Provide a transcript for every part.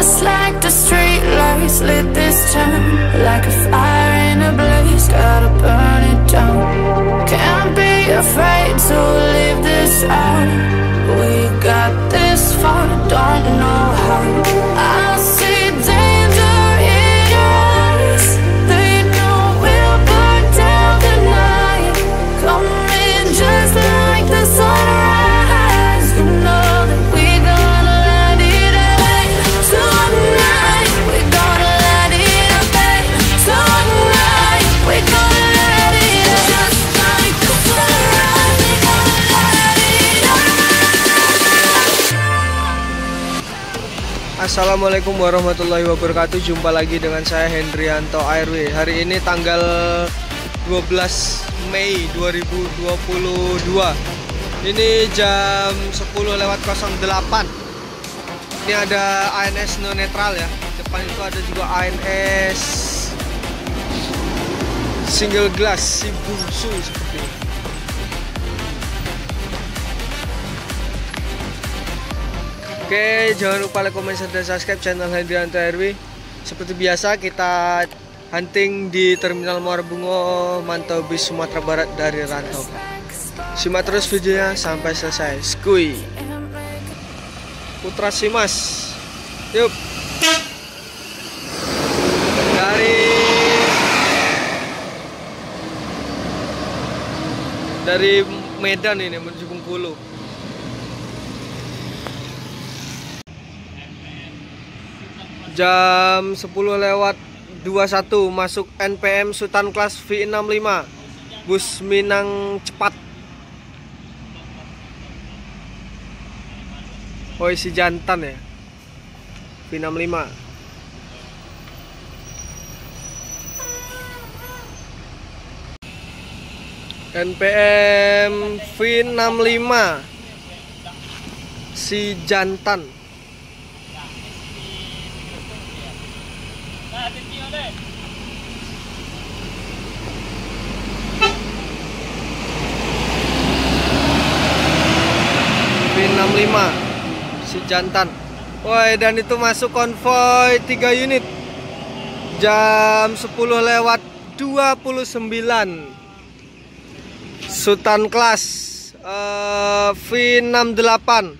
Just like the street lights lit this town, like a fire in a blaze, gotta burn it down. Can't be afraid to leave this out. We got this far, don't know how. I see danger in your eyes. They know we'll burn down the night. Coming just like the sunrise. You know that we're gonna let it out tonight. We're gonna let it out tonight. We're gonna let it out just like the sunrise. We're gonna let it out. Assalamualaikum warahmatullahi wabarakatuh. Jumpa lagi dengan saya Hendrianto ARW. Hari ini tanggal 12 Mei 2022. Ini jam 10:08. Ini ada ANS no netral ya. Depan itu ada juga ANS single glass si bungsu seperti ini. Oke, jangan lupa like, comment, share, dan subscribe channel Hendrianto ARW. Seperti biasa kita hunting di Terminal Muara Bungo, mantau bis Sumatera Barat dari rantau. Simak terus videonya sampai selesai. Skui Putra Simas. Yuk. Dari Medan ini menuju Bengkulu. Jam 10:21 masuk NPM Sultan Class V65 bus Minang cepat. Oh, isi jantan ya, V65. NPM V65 si jantan. V65 si jantan. Woi, dan itu masuk konvoy 3 unit. Jam 10:29 Sultan Class V68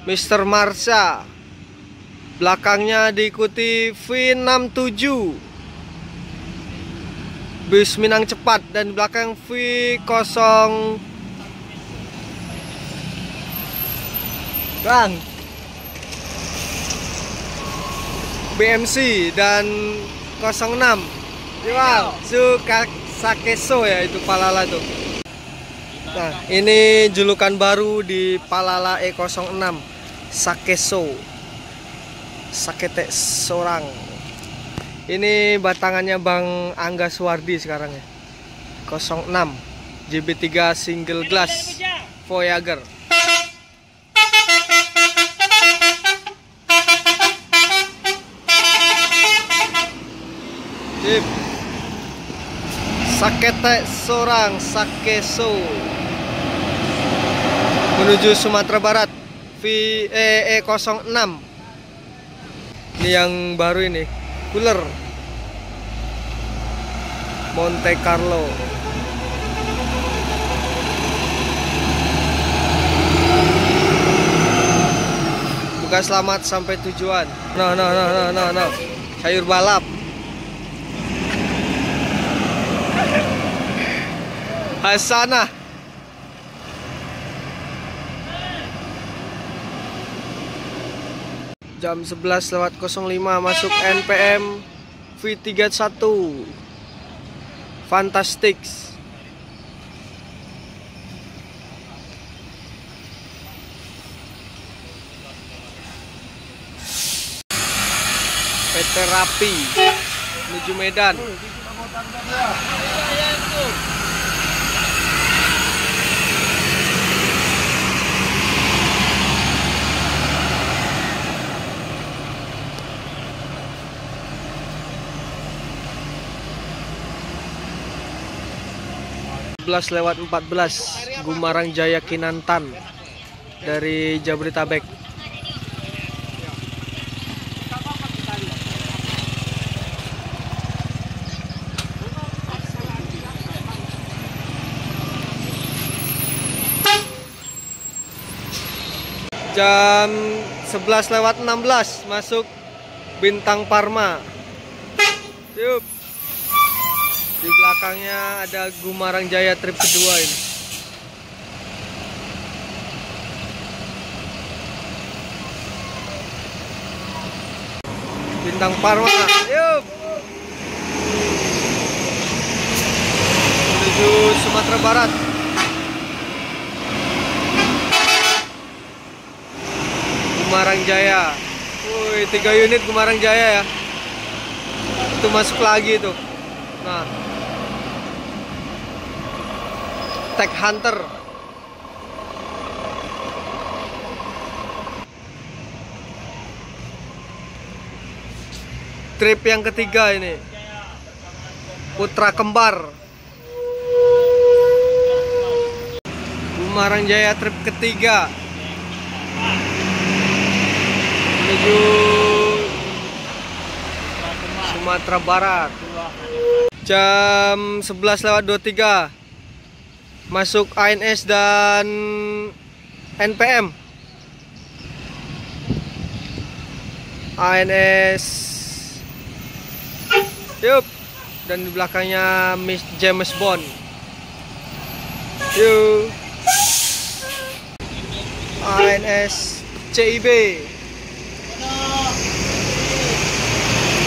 Mr. Marsha. Belakangnya diikuti V67 bus Minang cepat, dan belakang V0 Bang BMC dan 06. Wow, suka Sakeso ya, itu Palala tuh. Nah, ini julukan baru di Palala E06, Sakeso. Sakete Sorang. Ini batangannya Bang Angga Suwardi sekarang ya. 06 JB3 single glass Voyager. Sakete Sorang, Sakeso menuju Sumatera Barat E06. Ini yang baru ini, cooler Monte Carlo. Buka selamat sampai tujuan. No. Sayur balap. Hasanah. Jam 11:05 masuk NPM V31 Fantastics. PT Rapi menuju Medan. 11:14 Gumarang Jaya Kinantan dari Jabodetabek. Jam 11:16 masuk Bintang Parma. Yup. Di belakangnya ada Gumarang Jaya trip kedua ini. Bintang Parma. Yup. Menuju Sumatera Barat. Gumarang Jaya. Woi, 3 unit Gumarang Jaya ya. Itu masuk lagi tuh. Nah, Tech Hunter. Trip yang ketiga ini. Putra Kembar. Gumarang Jaya trip ketiga. Menuju Sumatera Barat. Jam 11:23 masuk ANS dan NPM. ANS. Yup. Dan di belakangnya Miss James Bond. Yup. ANS CIB.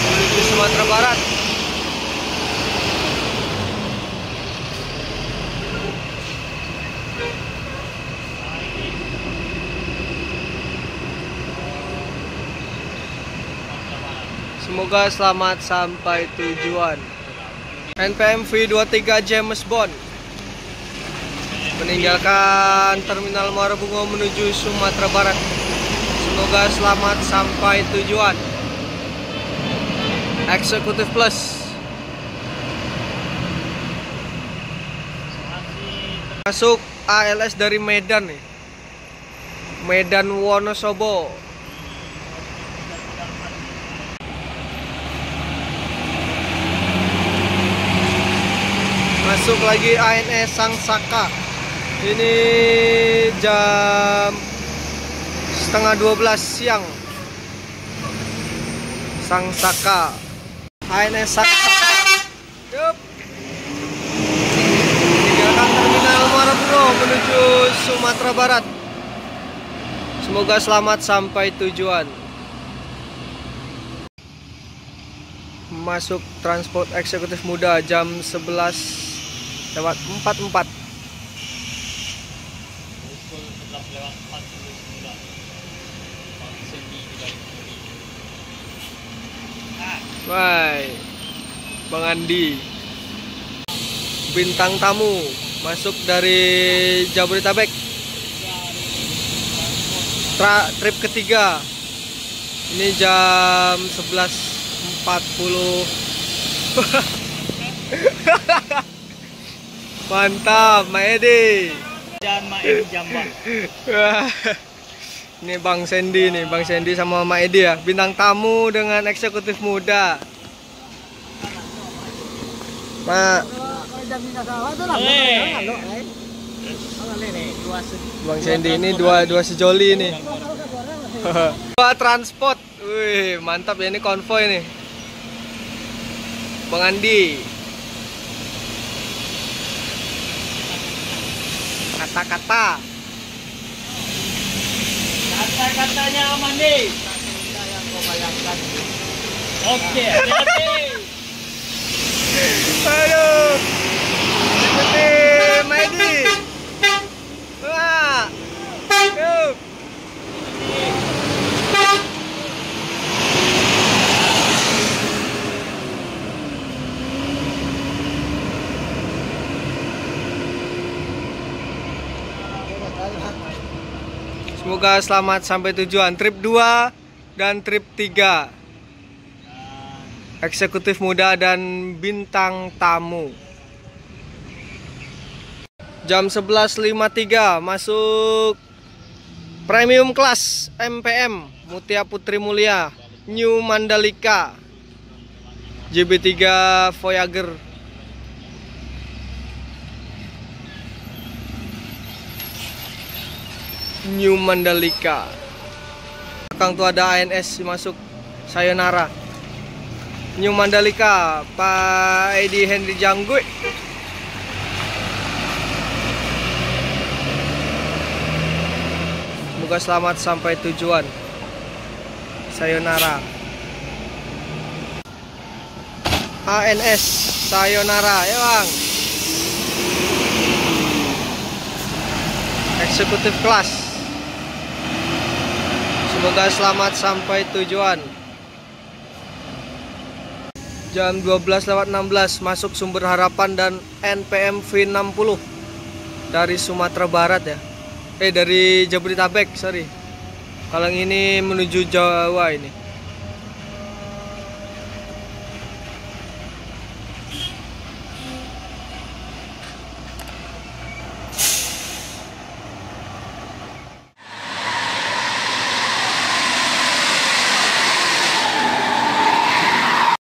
Menuju Sumatera Barat. Semoga selamat sampai tujuan. NPM V23 James Bond meninggalkan Terminal Muara Bungo menuju Sumatera Barat. Semoga selamat sampai tujuan. Eksekutif Plus masuk ALS dari Medan nih. Medan Wonosobo. Masuk lagi ANS Sangsaka. Ini jam 11:30 siang. Sangsaka. ANS Sangsaka. Yup. Tinggalkan Terminal Muara Bungo menuju Sumatera Barat. Semoga selamat sampai tujuan. Masuk transport eksekutif muda jam 11:44. Wai, Bang Andi. Bintang tamu masuk dari Jabodetabek. Trip ketiga. Ini jam 11:40. Mantap, Maedi. Dan Maedi Jambang. Ini Bang Sandy nih, Bang Sandy sama Maedi ya. Bintang tamu dengan eksekutif muda. Mak. Bang Sandy ini dua sejoli nih. Dua transport. Wih, mantap ya, ini konvoy nih. Bang Andi. Kata-kata. Kata-katanya aman nih. Yang kau bayangkan. Oke, hati-hati. Aduh. Ikuti Maedi. Wah. Yuk. Semoga selamat sampai tujuan. Trip 2 dan trip 3. Eksekutif muda dan bintang tamu. Jam 11:53 masuk premium kelas MPM Mutia Putri Mulia New Mandalika JB3 Voyager. New Mandalika. Belakang tuh ada ANS masuk Sayonara. New Mandalika, Pak Edi Henry Jangguy. Semoga selamat sampai tujuan. Sayonara. ANS Sayonara, ya Bang. Eksekutif kelas. Semoga selamat sampai tujuan. Jam 12:16 masuk Sumber Harapan dan NPM V60 dari Sumatera Barat ya. Dari Jabodetabek, sorry. Kalau yang ini menuju Jawa ini.